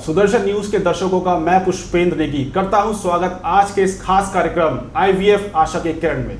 Sudarshan news के दर्शकों का मैं पुष्पेंद्र नेगी करता हूं स्वागत आज के इस खास कार्यक्रम IVF आशा के किरण में।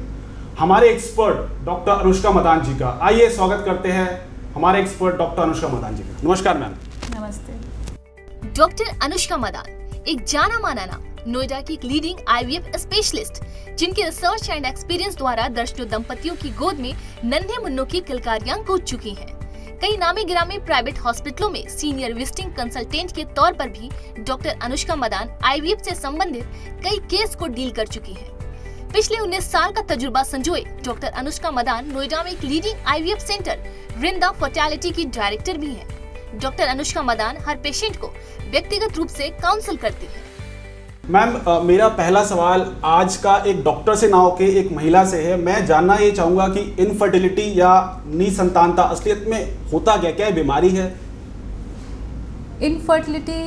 हमारे एक्सपर्ट डॉक्टर अनुष्का मदान जी का आइए स्वागत करते हैं हमारे एक्सपर्ट डॉक्टर अनुष्का मदान जी का। नमस्कार मैम। नमस्ते। डॉक्टर अनुष्का मदान एक जाना माना नाम, नोएडा की एक लीडिंग IVF स्पेशलिस्ट जिनके रिसर्च एंड एक्सपीरियंस द्वारा दर्जनों दंपतियों की गोद में नन्हे मुन्नों की किलकारियां गूंज चुकी हैं। कई नामी गिरामी प्राइवेट हॉस्पिटलों में सीनियर विजिटिंग कंसल्टेंट के तौर पर भी डॉक्टर अनुष्का मदान IVF से संबंधित कई केस को डील कर चुकी हैं। पिछले 19 साल का तजुर्बा संजोए डॉक्टर अनुष्का मदान नोएडा में एक लीडिंग IVF सेंटर वृंदा फर्टिलिटी की डायरेक्टर भी हैं। डॉक्टर अनुष्का मदान हर पेशेंट को व्यक्तिगत रूप से काउंसिल करती है। मैम मेरा पहला सवाल आज का एक डॉक्टर से ना होके एक महिला से है। मैं जानना ये चाहूंगा कि इनफर्टिलिटी या निसंतानता असलियत में होता क्या, क्या बीमारी है? इनफर्टिलिटी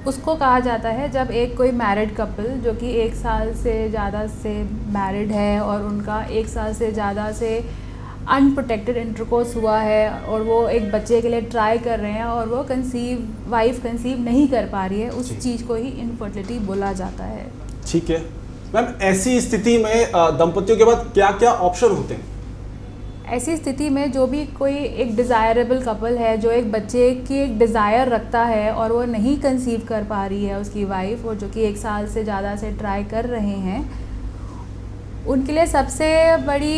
उसको कहा जाता है जब एक कोई मैरिड कपल जो कि 1 साल से ज़्यादा से मैरिड है और उनका 1 साल से ज़्यादा से अनप्रोटेक्टेड इंटरकोर्स हुआ है और वो एक बच्चे के लिए ट्राई कर रहे हैं और वो वाइफ कंसीव नहीं कर पा रही है, उस चीज़ को ही इनफर्टिलिटी बोला जाता है। ठीक है मैम, ऐसी स्थिति में दंपतियों के बाद क्या क्या ऑप्शन होते हैं? ऐसी स्थिति में जो भी कोई एक डिज़ायरेबल कपल है जो एक बच्चे की एक डिज़ायर रखता है और वो नहीं कंसीव कर पा रही है उसकी वाइफ, और जो कि 1 साल से ज़्यादा से ट्राई कर रहे हैं, उनके लिए सबसे बड़ी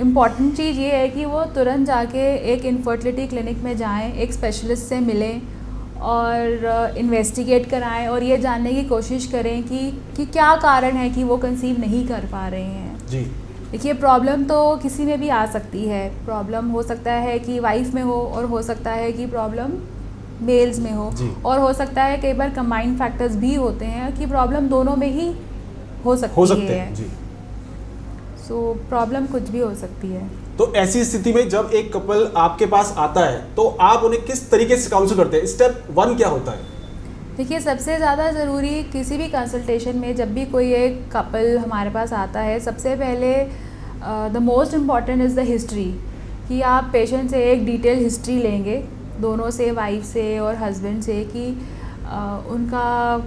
इम्पॉर्टेंट चीज़ ये है कि वो तुरंत जाके एक इनफर्टिलिटी क्लिनिक में जाएं, एक स्पेशलिस्ट से मिलें और इन्वेस्टिगेट कराएं और ये जानने की कोशिश करें कि क्या कारण है कि वो कंसीव नहीं कर पा रहे हैं। जी देखिए, प्रॉब्लम तो किसी में भी आ सकती है। प्रॉब्लम हो सकता है कि वाइफ में हो और हो सकता है कि प्रॉब्लम मेल्स में हो और हो सकता है कई बार कंबाइंड फैक्टर्स भी होते हैं कि प्रॉब्लम दोनों में ही हो सकती है। जी। सो प्रॉब्लम कुछ भी हो सकती है। तो ऐसी स्थिति में जब एक कपल आपके पास आता है तो आप उन्हें किस तरीके से काउंसिल करते हैं? स्टेप 1 क्या होता है? देखिए, सबसे ज़्यादा ज़रूरी किसी भी कंसल्टेशन में जब भी कोई एक कपल हमारे पास आता है, सबसे पहले the most important is the history, कि आप पेशेंट से एक डिटेल हिस्ट्री लेंगे, दोनों से, वाइफ से और हस्बैंड से, कि उनका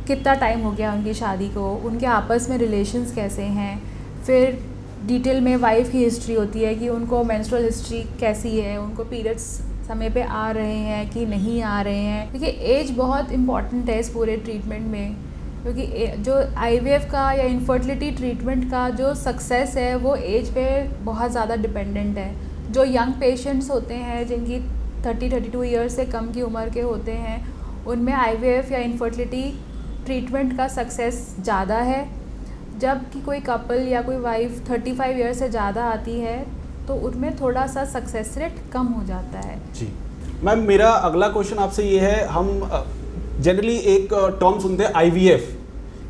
कितना टाइम हो गया उनकी शादी को, उनके आपस में रिलेशंस कैसे हैं। फिर डिटेल में वाइफ की हिस्ट्री होती है कि उनको मेंस्ट्रुअल हिस्ट्री कैसी है, उनको पीरियड्स समय पे आ रहे हैं कि नहीं आ रहे हैं। देखिए, एज बहुत इम्पॉर्टेंट है इस पूरे ट्रीटमेंट में, क्योंकि जो IVF का या इनफर्टिलिटी ट्रीटमेंट का जो सक्सेस है वो एज पे बहुत ज़्यादा डिपेंडेंट है। जो यंग पेशेंट्स होते हैं जिनकी 30-32 ईयर्स से कम की उम्र के होते हैं, उनमें IVF या इनफर्टिलिटी ट्रीटमेंट का सक्सेस ज़्यादा है। जबकि कोई कपल या कोई वाइफ 35 ईयर से ज़्यादा आती है तो उनमें थोड़ा सा सक्सेस रेट कम हो जाता है। जी मैम, मेरा अगला क्वेश्चन आपसे ये है, हम जनरली एक टर्म सुनते हैं IVF,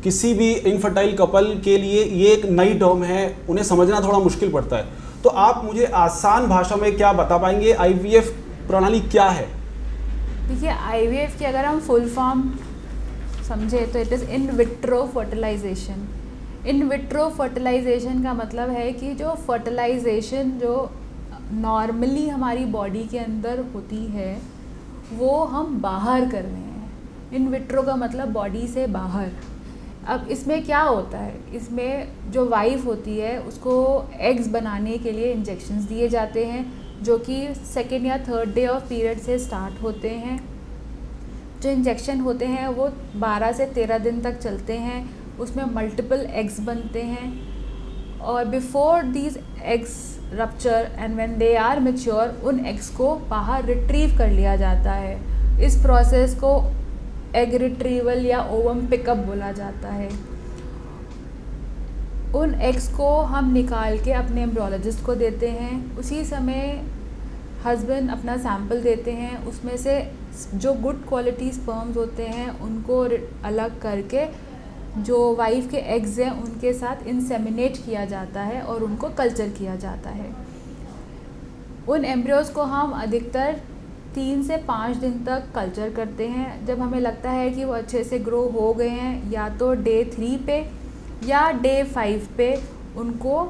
किसी भी इनफर्टाइल कपल के लिए ये एक नई टर्म है, उन्हें समझना थोड़ा मुश्किल पड़ता है। तो आप मुझे आसान भाषा में क्या बता पाएंगे, IVF प्रणाली क्या है? देखिए, IVF की अगर हम फुल फॉर्म समझे तो it is in vitro fertilisation. In vitro fertilisation का मतलब है कि जो फर्टिलाइजेशन जो नॉर्मली हमारी बॉडी के अंदर होती है वो हम बाहर कर रहे हैं। इन विट्रो का मतलब बॉडी से बाहर। अब इसमें क्या होता है, इसमें जो वाइफ होती है उसको एग्स बनाने के लिए इंजेक्शंस दिए जाते हैं जो कि 2nd या 3rd डे ऑफ पीरियड से स्टार्ट होते हैं। जो इंजेक्शन होते हैं वो 12 से 13 दिन तक चलते हैं। उसमें मल्टीपल एग्स बनते हैं और before these eggs rupture and when they are mature, उन एग्स को बाहर रिट्रीव कर लिया जाता है। इस प्रोसेस को एग रिट्रीवल या ओवम पिकअप बोला जाता है। उन एग्स को हम निकाल के अपने एम्ब्रियोलॉजिस्ट को देते हैं। उसी समय हस्बैंड अपना सैंपल देते हैं, उसमें से जो गुड क्वालिटी स्पर्म्स होते हैं उनको अलग करके जो वाइफ के एग्स हैं उनके साथ इंसेमिनेट किया जाता है और उनको कल्चर किया जाता है। उन एम्ब्रियोज़ को हम अधिकतर 3 से 5 दिन तक कल्चर करते हैं। जब हमें लगता है कि वो अच्छे से ग्रो हो गए हैं, या तो डे 3 पे या डे 5 पे उनको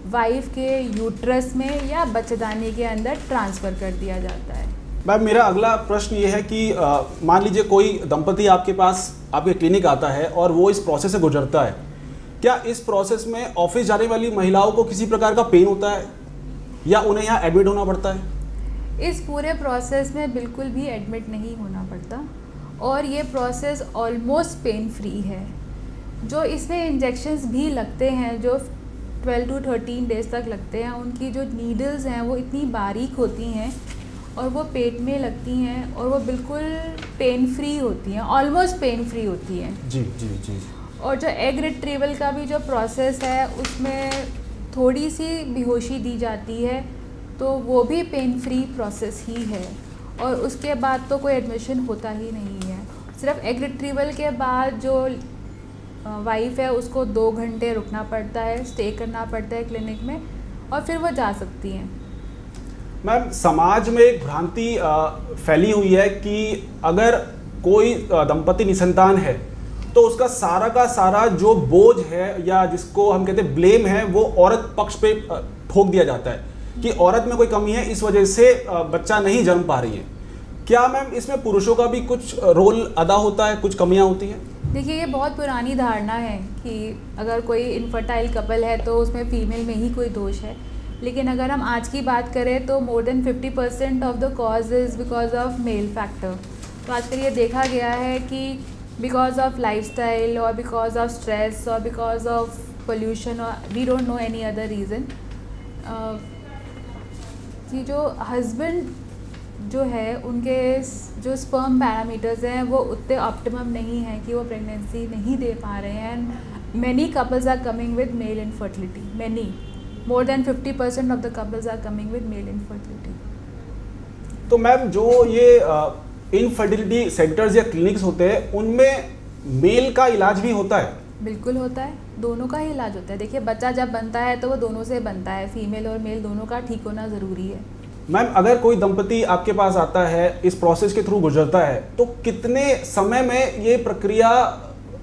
वाइफ के यूट्रस में या बच्चेदानी के अंदर ट्रांसफ़र कर दिया जाता है। मैम मेरा अगला प्रश्न ये है कि मान लीजिए कोई दंपति आपके पास आपके क्लिनिक आता है और वो इस प्रोसेस से गुजरता है, क्या इस प्रोसेस में ऑफिस जाने वाली महिलाओं को किसी प्रकार का पेन होता है या उन्हें यहाँ एडमिट होना पड़ता है? इस पूरे प्रोसेस में बिल्कुल भी एडमिट नहीं होना पड़ता और ये प्रोसेस ऑलमोस्ट पेन फ्री है। जो इसमें इंजेक्शंस भी लगते हैं जो 12 to 13 डेज तक लगते हैं, उनकी जो नीडल्स हैं वो इतनी बारीक होती हैं और वो पेट में लगती हैं और वो बिल्कुल पेन फ्री होती हैं, ऑलमोस्ट पेन फ्री होती हैं। जी जी जी। और जो एग रिट्रीवल का भी जो प्रोसेस है उसमें थोड़ी सी बेहोशी दी जाती है, तो वो भी पेन फ्री प्रोसेस ही है और उसके बाद तो कोई एडमिशन होता ही नहीं है। सिर्फ एग रिट्रीवल के बाद जो वाइफ है उसको 2 घंटे रुकना पड़ता है, स्टे करना पड़ता है क्लिनिक में और फिर वो जा सकती हैं। मैम समाज में एक भ्रांति फैली हुई है कि अगर कोई दंपति निसंतान है तो उसका सारा का सारा जो बोझ है या जिसको हम कहते हैं ब्लेम है वो औरत पक्ष पे ठोक दिया जाता है कि औरत में कोई कमी है, इस वजह से बच्चा नहीं जन्म पा रही है। क्या मैम इसमें पुरुषों का भी कुछ रोल अदा होता है, कुछ कमियां होती हैं? देखिए ये बहुत पुरानी धारणा है कि अगर कोई इनफर्टाइल कपल है तो उसमें फीमेल में ही कोई दोष है, लेकिन अगर हम आज की बात करें तो more than 50% of the cause is because of male factor. तो आजकल ये देखा गया है कि बिकॉज ऑफ लाइफस्टाइल और बिकॉज ऑफ स्ट्रेस और बिकॉज ऑफ पोल्यूशन और we don't know any other reason कि जो हस्बैंड जो है उनके जो स्पर्म पैरामीटर्स हैं वो उतने ऑप्टिमम नहीं हैं कि वो प्रेगनेंसी नहीं दे पा रहे हैं। And many couples are coming with male infertility, many more than 50% of the couples are coming with male infertility. तो मैम जो ये इनफर्टिलिटी सेंटर्स या क्लिनिक्स होते हैं उनमें मेल का इलाज भी होता है? बिल्कुल होता है, दोनों का ही इलाज होता है। देखिए बच्चा जब बनता है तो वो दोनों से बनता है, फीमेल और मेल दोनों का ठीक होना ज़रूरी है। मैम अगर कोई दंपति आपके पास आता है, इस प्रोसेस के थ्रू गुजरता है, तो कितने समय में ये प्रक्रिया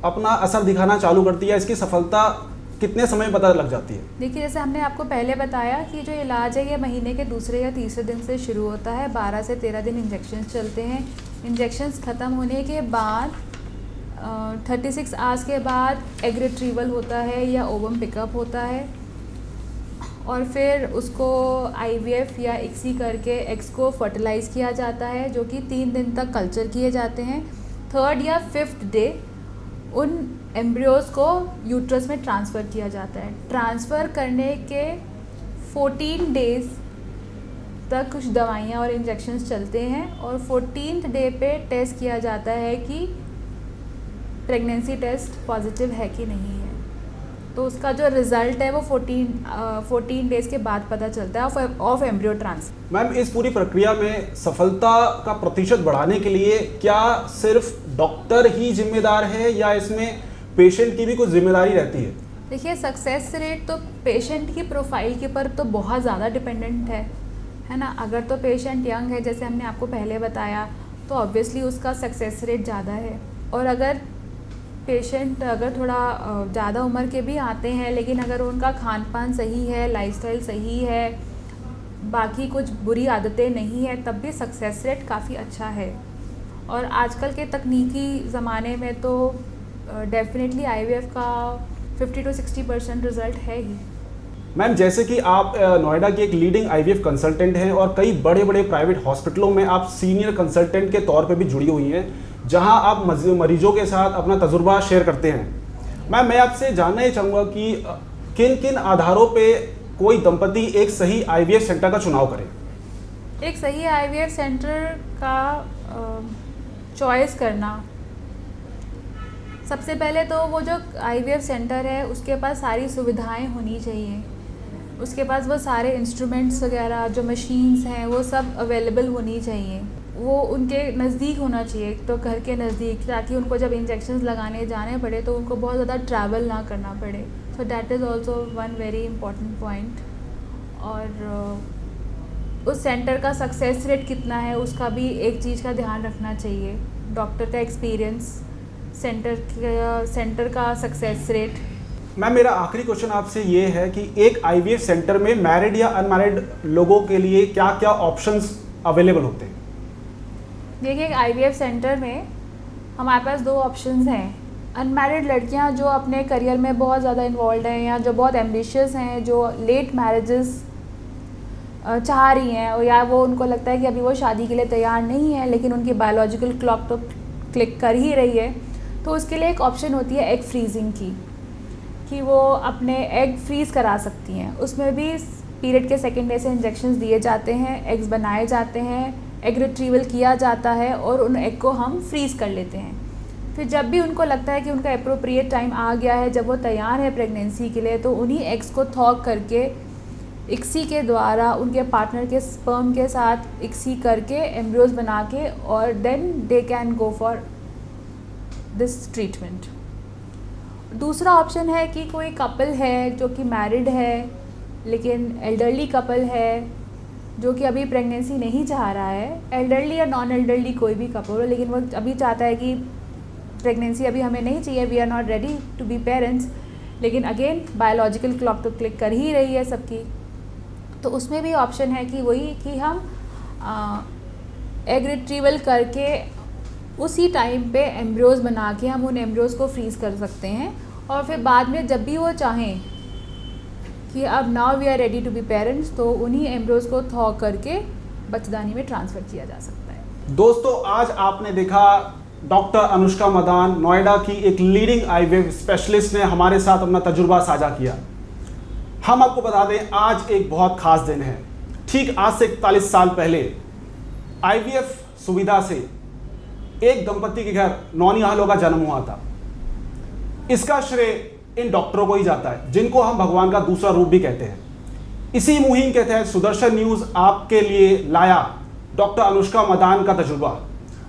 अपना असर दिखाना चालू करती है? इसकी सफलता कितने समय पता लग जाती है? देखिए जैसे हमने आपको पहले बताया कि जो इलाज है ये महीने के दूसरे या तीसरे दिन से शुरू होता है। 12 से 13 दिन इंजेक्शन्स चलते हैं। इंजेक्शन्स ख़त्म होने के बाद 36 आवर्स के बाद एग रिट्रीवल होता है या ओवम पिकअप होता है और फिर उसको IVF या ICSI करके एग्स को फर्टिलाइज़ किया जाता है, जो कि 3 दिन तक कल्चर किए जाते हैं। 3rd या 5th डे उन एम्ब्रियोज़ को यूट्रस में ट्रांसफ़र किया जाता है। ट्रांसफ़र करने के 14 डेज़ तक कुछ दवाइयाँ और इंजेक्शन्स चलते हैं और 14th डे पे टेस्ट किया जाता है कि प्रेगनेंसी टेस्ट पॉजिटिव है कि नहीं है। तो उसका जो रिज़ल्ट है वो 14 डेज़ के बाद पता चलता है ऑफ एम्ब्रियो ट्रांसफर। मैम इस पूरी प्रक्रिया में सफलता का प्रतिशत बढ़ाने के लिए क्या सिर्फ डॉक्टर ही जिम्मेदार है या इसमें पेशेंट की भी कुछ जिम्मेदारी रहती है? देखिए सक्सेस रेट तो पेशेंट की प्रोफाइल के पर तो बहुत ज़्यादा डिपेंडेंट है ना। अगर तो पेशेंट यंग है जैसे हमने आपको पहले बताया तो ऑब्वियसली उसका सक्सेस रेट ज़्यादा है, और अगर पेशेंट अगर थोड़ा ज़्यादा उम्र के भी आते हैं लेकिन अगर उनका खान पान सही है, लाइफस्टाइल सही है, बाकी कुछ बुरी आदतें नहीं है, तब भी सक्सेस रेट काफ़ी अच्छा है। और आजकल के तकनीकी ज़माने में तो डेफिनेटली IVF का 50 to 60% रिज़ल्ट है ही। मैम जैसे कि आप नोएडा की एक लीडिंग IVF कंसल्टेंट हैं और कई बड़े बड़े प्राइवेट हॉस्पिटलों में आप सीनियर कंसल्टेंट के तौर पे भी जुड़ी हुई हैं, जहां आप मरीजों के साथ अपना तजुर्बा शेयर करते हैं। मैम मैं आपसे जानना ही चाहूँगा कि किन किन आधारों पे कोई दंपति एक सही IVF सेंटर का चुनाव करे? एक सही IVF सेंटर का चॉइस करना, सबसे पहले तो वो जो IVF सेंटर है उसके पास सारी सुविधाएं होनी चाहिए, उसके पास वो सारे इंस्ट्रूमेंट्स वगैरह जो मशीन्स हैं वो सब अवेलेबल होनी चाहिए, वो उनके नज़दीक होना चाहिए, तो घर के नज़दीक, ताकि उनको जब इंजेक्शन्स लगाने जाने पड़े तो उनको बहुत ज़्यादा ट्रैवल ना करना पड़े। So that is also one very important point. और उस सेंटर का सक्सेस रेट कितना है उसका भी एक चीज़ का ध्यान रखना चाहिए, डॉक्टर का एक्सपीरियंस, सेंटर का सक्सेस रेट। मैम मेरा आखिरी क्वेश्चन आपसे ये है कि एक IVF सेंटर में मैरिड या अनमैरिड लोगों के लिए क्या क्या ऑप्शंस अवेलेबल होते हैं? देखिए, IVF सेंटर में हमारे पास 2 ऑप्शंस हैं। अनमैरिड लड़कियां जो अपने करियर में बहुत ज़्यादा इन्वॉल्व हैं या जो बहुत एम्बिशियस हैं, जो लेट मैरिजेस चाह रही हैं, और या वो उनको लगता है कि अभी वो शादी के लिए तैयार नहीं है लेकिन उनकी बायोलॉजिकल क्लॉक तो क्लिक कर ही रही है, तो उसके लिए एक ऑप्शन होती है एग फ्रीजिंग की, कि वो अपने एग फ्रीज़ करा सकती हैं। उसमें भी पीरियड के सेकेंड डे से इंजेक्शंस दिए जाते हैं, एग्स बनाए जाते हैं, एग रिट्रीवल किया जाता है और उन एग को हम फ्रीज़ कर लेते हैं। फिर जब भी उनको लगता है कि उनका अप्रोप्रिएट टाइम आ गया है, जब वो तैयार है प्रेगनेंसी के लिए, तो उन्हीं एग्स को थॉ करके इक्सी के द्वारा उनके पार्टनर के स्पर्म के साथ इक्सी करके एम्ब्रियोज बना के, और then they can go for this treatment. दूसरा ऑप्शन है कि कोई कपल है जो कि मैरिड है लेकिन एल्डरली कपल है जो कि अभी प्रेगनेंसी नहीं चाह रहा है, एल्डरली या नॉन एल्डरली कोई भी कपल हो, लेकिन वो अभी चाहता है कि प्रेगनेंसी अभी हमें नहीं चाहिए, we are not ready to be parents, लेकिन अगेन बायोलॉजिकल क्लॉक तो क्लिक कर ही रही है सबकी, तो उसमें भी ऑप्शन है कि वही कि हम एग रिट्रीवल करके उसी टाइम पे एम्ब्रियोज बना के हम उन एम्ब्रियोज को फ्रीज़ कर सकते हैं, और फिर बाद में जब भी वो चाहें कि अब now we are ready to be parents, तो उन्हीं एम्ब्रियोज को थॉ करके बच्चेदानी में ट्रांसफ़र किया जा सकता है। दोस्तों, आज आपने देखा डॉक्टर अनुष्का मदान, नोएडा की एक लीडिंग IVF स्पेशलिस्ट ने हमारे साथ अपना तजुर्बा साझा किया। हम आपको बता दें, आज एक बहुत खास दिन है। ठीक आज से 41 साल पहले IVF सुविधा से एक दंपति के घर नौनिहालों का जन्म हुआ था। इसका श्रेय इन डॉक्टरों को ही जाता है, जिनको हम भगवान का दूसरा रूप भी कहते हैं। इसी मुहिम के तहत सुदर्शन न्यूज़ आपके लिए लाया डॉक्टर अनुष्का मदान का तजुर्बा।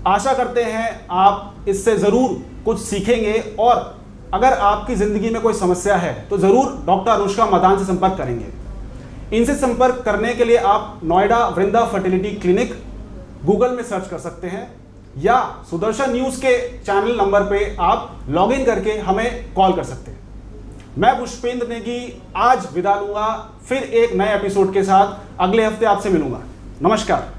आशा करते हैं आप इससे ज़रूर कुछ सीखेंगे, और अगर आपकी ज़िंदगी में कोई समस्या है तो ज़रूर डॉक्टर अनुष्का मदान से संपर्क करेंगे। इनसे संपर्क करने के लिए आप नोएडा वृंदा फर्टिलिटी क्लिनिक गूगल में सर्च कर सकते हैं, या सुदर्शन न्यूज़ के चैनल नंबर पे आप लॉगिन करके हमें कॉल कर सकते हैं। मैं पुष्पेंद्र नेगी आज विदा लूंगा, फिर एक नए एपिसोड के साथ अगले हफ्ते आपसे मिलूंगा। नमस्कार।